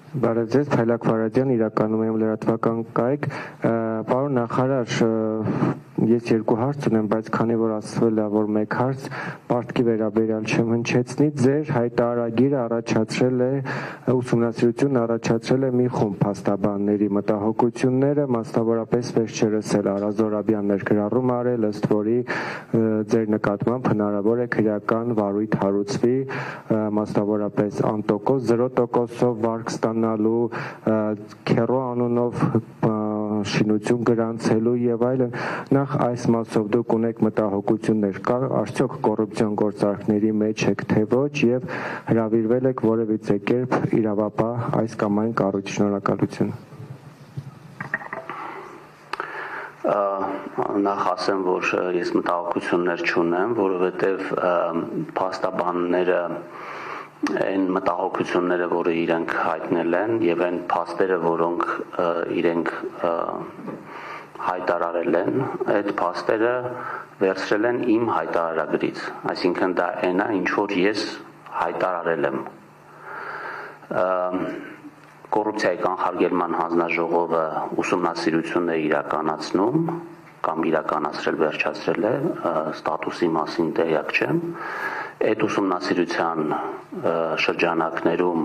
Բարև ձեզ, Փայլակ Վարադյան, իրականում եմ լրատվական կայք, պարոն նախարար, ես երկու հարց ունեմ, բայց քանի որ ասվել է, որ մեկ հարց պարտքի վերաբերյալ չեմ հնչեցնի, ձեր հայտարարագիրը առաջացրել է ուսումնասիրություն առաջացրել է մի խումբ փաստաբանների մտահոգությունները, մասնավորապես վերջերս էլ Արա Զորաբյանն էր գրառում արել, ըստ որի ձեր նկատմամբ հնարավոր է քրեական վարույթ հարուցվի, մասնավորապես անտոկոս 0%-ով վարկ ստանալու, քերո անունով շինություն գրանցելու եւ այլն, նախ այս մասով դուք ունեք մտահոգություններ, կա արդյոք կոռուպցիոն գործարքների մեջ եք թե ոչ եւ հրավիրվել եք որևիցե կերպ իրավապահ այս կամ այն կառույց, շնորհակալություն։ Նախ ասեմ, որ ես մտահոգություններ չունեմ, որովհետեւ փաստաբանները այն մտահոգությունները, որը իրենք հայտնել են եւ այն փաստերը, որոնք իրենք հայտարարել են, այդ փաստերը վերցրել են իմ հայտարարագրից, այսինքն դա այն է, ինչ որ ես հայտարարել եմ։ Կոռուպցիայի կանխարգելման հանձնաժողովը ուսումնասիրություն է իրականացնում կամ իրականացրել վերջացրել է, ստատուսի մասին տեղյակ չեմ։ Այդ ուսումնասիրության շրջանակներում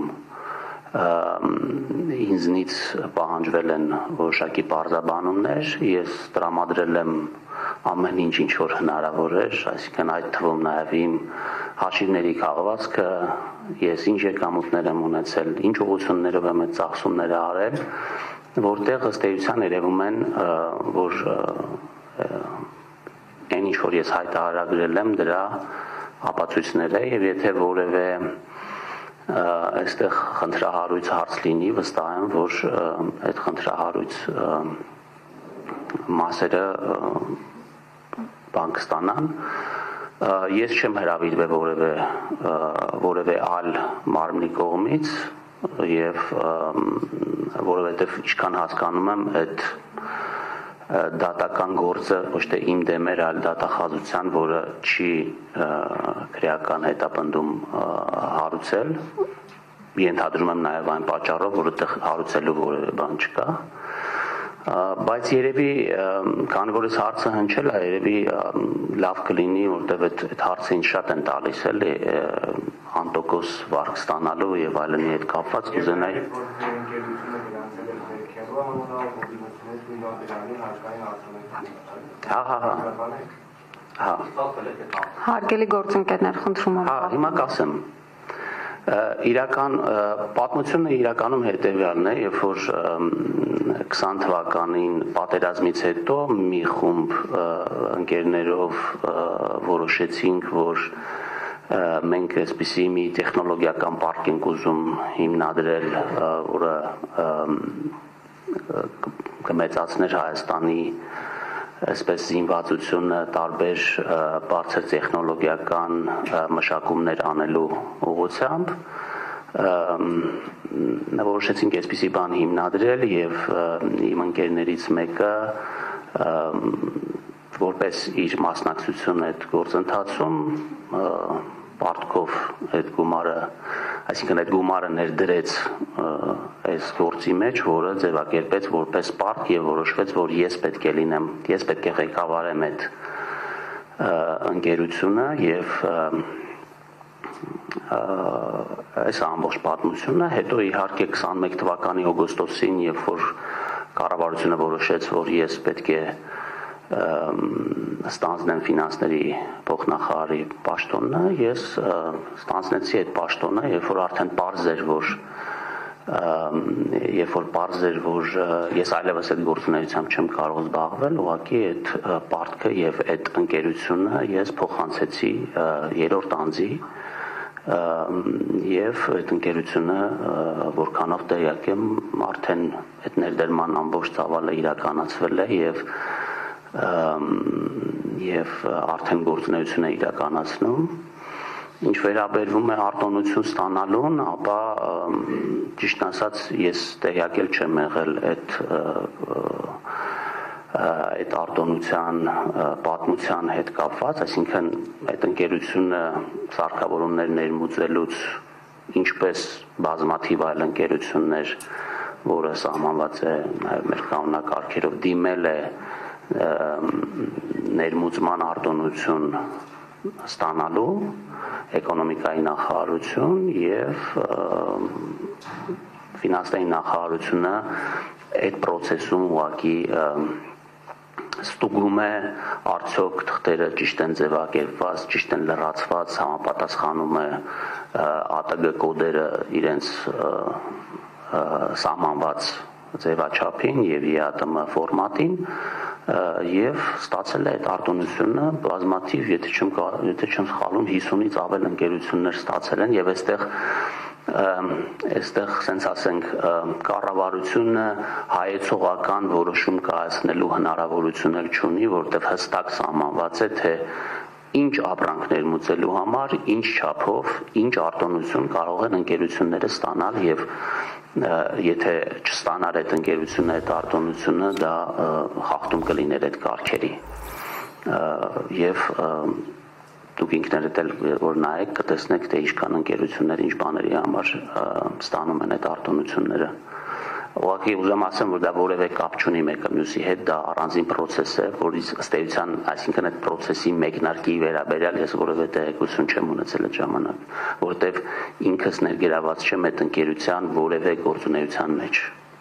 ինձնից պահանջվել են որոշակի պարզաբանումներ, ես տրամադրել եմ ամեն ինչ, ինչ որ հնարավոր էր, այսինքն այդ թվում նաև իմ հաշիվների քաղվածքը, ես ինչ եկամուտներ եմ ունեցել, ինչ ուղղություններով եմ այդ ծախսումները արել, որտեղ ըստ էության երևում են, որ այն ինչ որ ես հայտարարագրել եմ, դրա ապացույցներ է եւ եթե որևէ այստեղ խնդրահարույց հարց լինի, վստահ եմ, որ այդ խնդրահարույց մասերը բան կստանան։ Ես չեմ հրավիրվել որևէ այլ մարմնի կողմից եւ որովհետեւ ինչքան հասկանում եմ, այդ դատական գործը ոչ թե իմ դեմ էր, այլ դատախազության, որը չի քրեական հետապնդում հարուցել, ենթադրում եմ նաև այն պատճառով, որ այդտեղ հարուցելու որևէ բան չկա, բայց երևի քանի որ այս հարցը հնչել է, երևի լավ կլինի, որտեղ այդ հարցը ինձ շատ են տալիս, էլի անտոկոս վարկ ստանալու եւ այլնի հետ կապված կուզենայի Հարգելի գործընկերներ, խնդրում եմ։ Հիմա կասեմ։ Իրական պատմությունը իրականում հետեւյալն է, երբ որ 20 թվականին պատերազմից հետո մի խումբ ընկերներով որոշեցինք, որ մենք այսպիսի մի տեխնոլոգիական պարկ ենք ուզում հիմնադրել, որը կմեծացներ Հայաստանի այսպես զինվածությունը տարբեր բարձր տեխնոլոգիական մշակումներ անելու ուղղությամբ որոշեցինք այսպիսի բան հիմնադրել եւ իմ ընկերներից մեկը որպես իր մասնակցություն այդ գործընթացում պարտքով այդ գումարը, այսինքն այդ գումարը ներդրեց այս գործի մեջ, որը ձևակերպեց որպես պարտք եւ որոշվեց, որ ես պետք է լինեմ, ես պետք է ղեկավարեմ այդ ընկերությունը եւ այս ամբողջ պատմությունը, հետո իհարկե 21 թվականի օգոստոսին, երբ որ կառավարությունը որոշեց, որ ես պետք է ստանձնեմ ֆինանսների փոխնախարարի պաշտոնը, ես ստանձնեցի այդ պաշտոնը, երբ որ արդեն պարզ էր, որ ես այլևս այդ գործունեությամբ չեմ կարող զբաղվել, ուղղակի այդ պարտքը եւ այդ ընկերությունը ես փոխանցեցի երրորդ անձի եւ այդ ընկերությունը որքանով տեղյակ եմ արդեն այդ ներդրման ամբողջ ծավալը իրականացվել է եւ արդեն գործունեություն է իրականացնում։ Ինչ վերաբերվում է արտոնություն ստանալուն, ապա ճիշտ ասած ես տեղյակ չեմ եղել այդ արտոնության պատմության հետ կապված, այսինքն այդ ընկերությունը սարքավորումներ ներմուծելուց ինչպես բազմաթիվ այլ ընկերություններ, որը սահմանված է նաև մեր կանոնակարգերով, դիմել է ներմուծման արտոնություն ստանալու էկոնոմիկայի նախարարություն եւ ֆինանսների նախարարությունը այդ process-ում ուղղակի ստուգում է արդյոք թղթերը ճիշտ են ձևակերպված, ճիշտ են լրացված, համապատասխանում է ԱՏԳ կոդերը իրենց սահմանված ձևաչափին եւ ԵԱՏՄ ֆորմատին եւ ստացել է այդ արտոնությունը բազմաթիվ, եթե չեմ սխալվում, 50-ից ավել ընկերություններ ստացել են եւ այստեղ sense ասենք կառավարությունը հայեցողական որոշում կայացնելու հնարավորություն չունի, որտեղ հստակ սահմանված է, թե ինչ ապրանք ներմուծելու համար, ինչ չափով, ինչ արտոնություն կարող են ընկերությունները ստանալ եւ եթե չստանար այդ ընկերությունը այդ արտոնությունը, դա խախտում կլիներ այդ կարգերի եւ դուք ինքներդ էլ որ նայեք կտեսնեք թե ինչքան ընկերություններ ինչ բաների համար ստանում են այդ արտոնությունները ուղղակի ուզում ասեմ որ դա որևէ կապ չունի մեկը մյուսի հետ դա առանձին process է որից ըստ էության այսինքն այդ process-ի մեկնարկի վերաբերյալ ես որևէ տեղեկություն չեմ ունեցել այդ ժամանակ որովհետեւ ինքս ներգրաված չեմ այդ ընկերության որևէ գործունեության մեջ